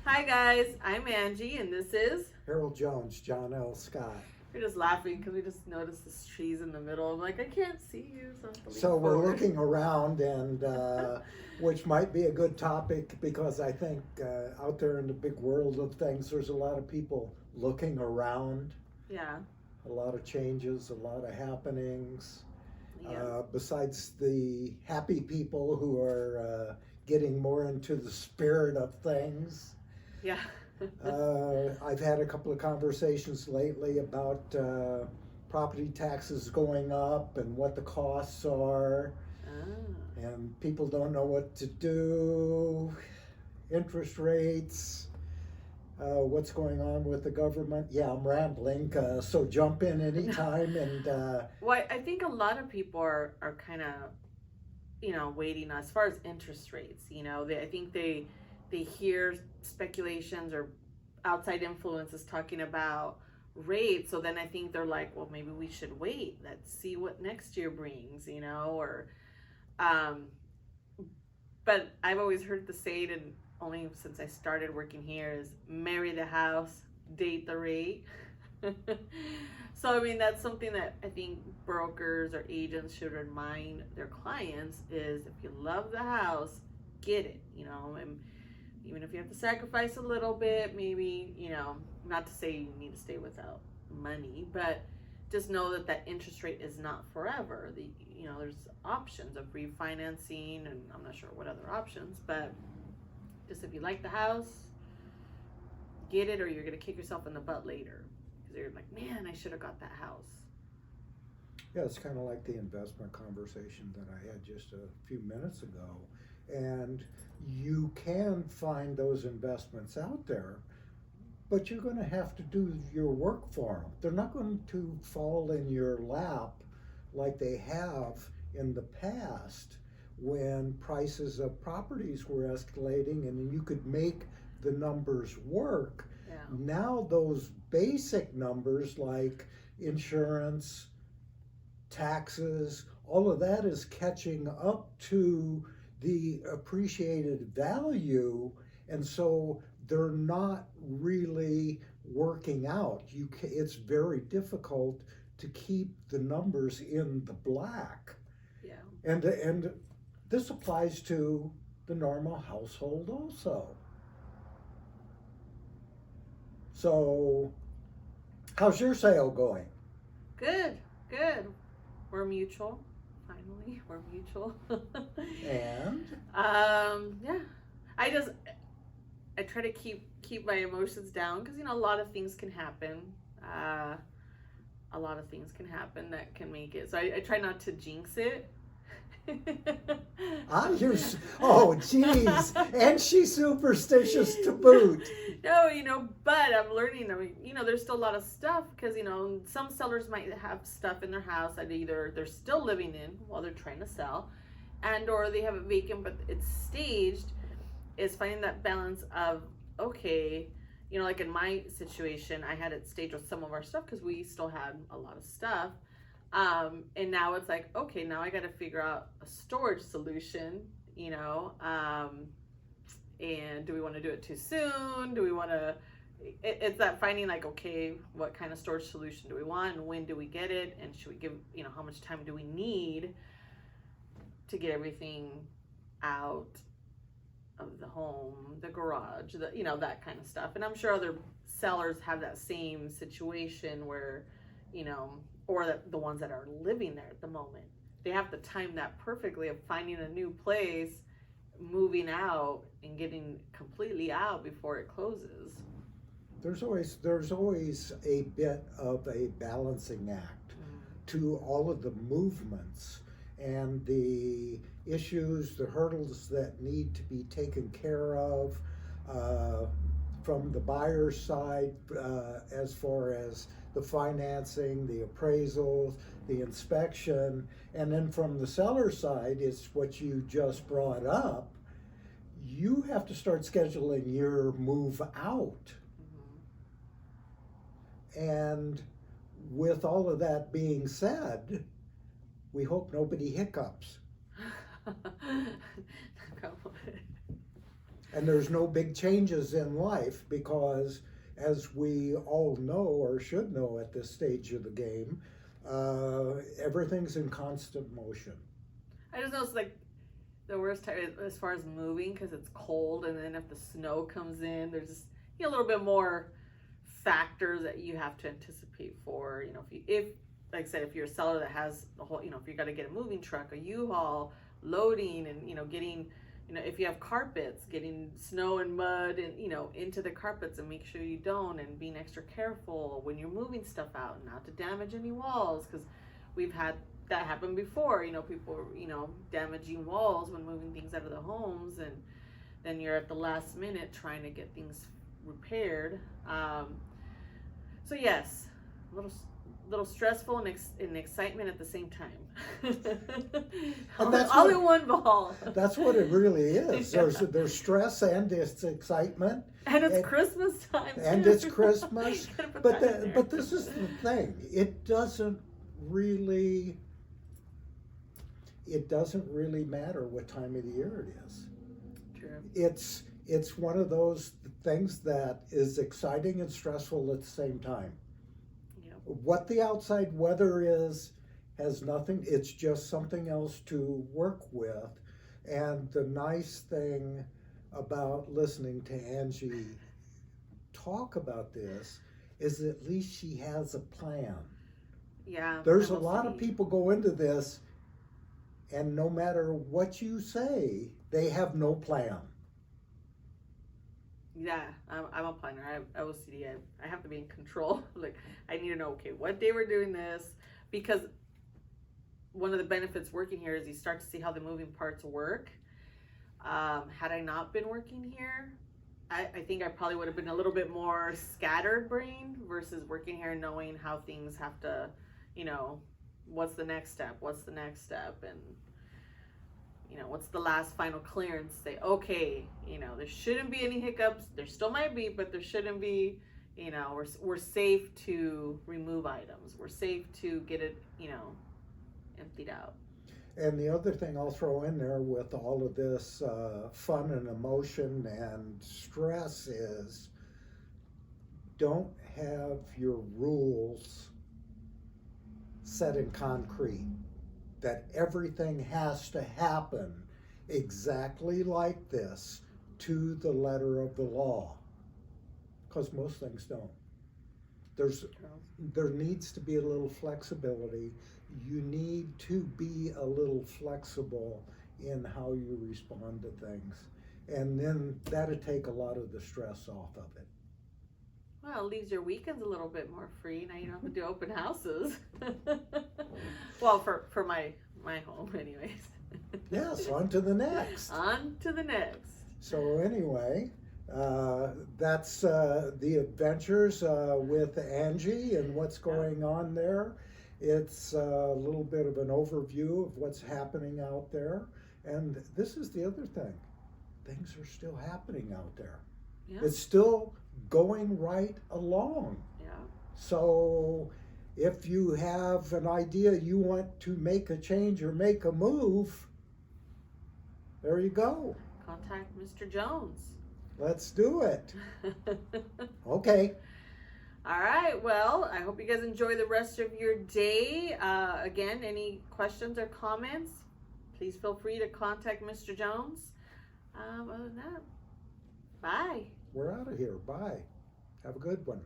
Hi guys, I'm Angie, and this is. Harold Jones, John L. Scott. We're just laughing because we just noticed this trees in the middle. I'm like, I can't see you, so I have to lean So we're forward. looking around, and which might be a good topic because I think out there in the big world of things, there's a lot of people looking around, Yeah, a lot of changes, a lot of happenings. yeah, Besides the happy people who are getting more into the spirit of things. yeah. I've had a couple of conversations lately about property taxes going up and what the costs are, Ah. and people don't know what to do. Interest rates, what's going on with the government. Yeah, I'm rambling, so jump in anytime. And Well, I think a lot of people are kind of waiting as far as interest rates. I think they hear speculations or outside influences talking about rates, so then I think they're like, well, maybe we should wait. Let's see what next year brings, or um, but I've always heard the saying, and only since I started working here, is marry the house, date the rate. So I mean that's something that I think brokers or agents should remind their clients is if you love the house, get it, and even if you have to sacrifice a little bit, maybe, not to say you need to stay without money, but just know that that interest rate is not forever. There's options of refinancing, and I'm not sure what other options, but just if you like the house, get it, or you're gonna kick yourself in the butt later because you're like, man, I should have got that house. yeah, it's kind of like the investment conversation that I had just a few minutes ago. And you can find those investments out there, but you're going to have to do your work for them. They're not going to fall in your lap like they have in the past when prices of properties were escalating and you could make the numbers work. Yeah, Now, those basic numbers like insurance, taxes, all of that is catching up to the appreciated value, and so they're not really working out. It's very difficult to keep the numbers in the black, yeah, and this applies to the normal household also. So, how's your sale going? good, good. We're mutual. Finally, we're mutual. And Yeah. I just I try to keep my emotions down because a lot of things can happen. Uh, a lot of things can happen that can make it. So I try not to jinx it. you're, oh, geez. And she's superstitious to boot. No, but I'm learning. I mean, there's still a lot of stuff because some sellers might have stuff in their house that either they're still living in while they're trying to sell, and or they have it vacant but it's staged. Is finding that balance of, okay, like in my situation, I had it staged with some of our stuff because we still had a lot of stuff. And now it's like, okay, now I got to figure out a storage solution, and do we want to do it too soon? Do we want to? It's that finding like, okay, what kind of storage solution do we want, and when do we get it, and should we give, how much time do we need to get everything out of the home, the garage, that kind of stuff. And I'm sure other sellers have that same situation where, or the ones that are living there at the moment, they have to time that perfectly of finding a new place, moving out, and getting completely out before it closes. There's always a bit of a balancing act to all of the movements and the issues, the hurdles that need to be taken care of uh, from the buyer's side, as far as the financing, the appraisals, the inspection, and then from the seller side, it's what you just brought up. You have to start scheduling your move out. Mm-hmm. And with all of that being said, we hope nobody hiccups. And there's no big changes in life because, as we all know or should know at this stage of the game, everything's in constant motion. I just know it's like the worst time as far as moving because it's cold, and then if the snow comes in, there's just a little bit more factors that you have to anticipate for. If like I said, if you're a seller that has the whole, if you got to get a moving truck, a U-Haul, loading, and getting, if you have carpets, getting snow and mud and into the carpets, and make sure you don't, and being extra careful when you're moving stuff out, not to damage any walls, because we've had that happen before. People damaging walls when moving things out of the homes, and then you're at the last minute trying to get things repaired. So yes, a little stressful and excitement at the same time. all in one ball. That's what it really is. Yeah. There's stress and it's excitement. And it's Christmas time too. And it's Christmas. but this is the thing. It doesn't really matter what time of the year it is. True. It's one of those things that is exciting and stressful at the same time. Yeah. What the outside weather is has nothing, it's just something else to work with. And the nice thing about listening to Angie talk about this is at least she has a plan. Yeah. There's a lot of people go into this, and no matter what you say, they have no plan. Yeah, I'm a planner. I have OCD. I have to be in control. Like, I need to know, okay, what day we're doing this, because one of the benefits working here is you start to see how the moving parts work. Had I not been working here, I think I probably would have been a little bit more scattered brain versus working here and knowing how things have to, what's the next step, and what's the last final clearance. Say, okay, there shouldn't be any hiccups. There still might be, but there shouldn't be. We're safe to remove items. We're safe to get it, emptied out. And the other thing I'll throw in there with all of this fun and emotion and stress is, don't have your rules set in concrete, that everything has to happen exactly like this to the letter of the law, because most things don't. There needs to be a little flexibility. You need to be a little flexible in how you respond to things, and then that'll take a lot of the stress off of it. Well, it leaves your weekends a little bit more free. Now you don't have to do open houses. Well, for my home, anyways. Yes, on to the next. On to the next. So anyway, that's the adventures with Angie and what's going on there. It's a little bit of an overview of what's happening out there. And this is the other thing. Things are still happening out there. Yeah. It's still going right along. Yeah. So if you have an idea you want to make a change or make a move, there you go. Contact Mr. Jones. Let's do it. Okay. All right. Well, I hope you guys enjoy the rest of your day. Again, any questions or comments, please feel free to contact Mr. Jones. Other than that, bye. We're out of here. Bye. Have a good one.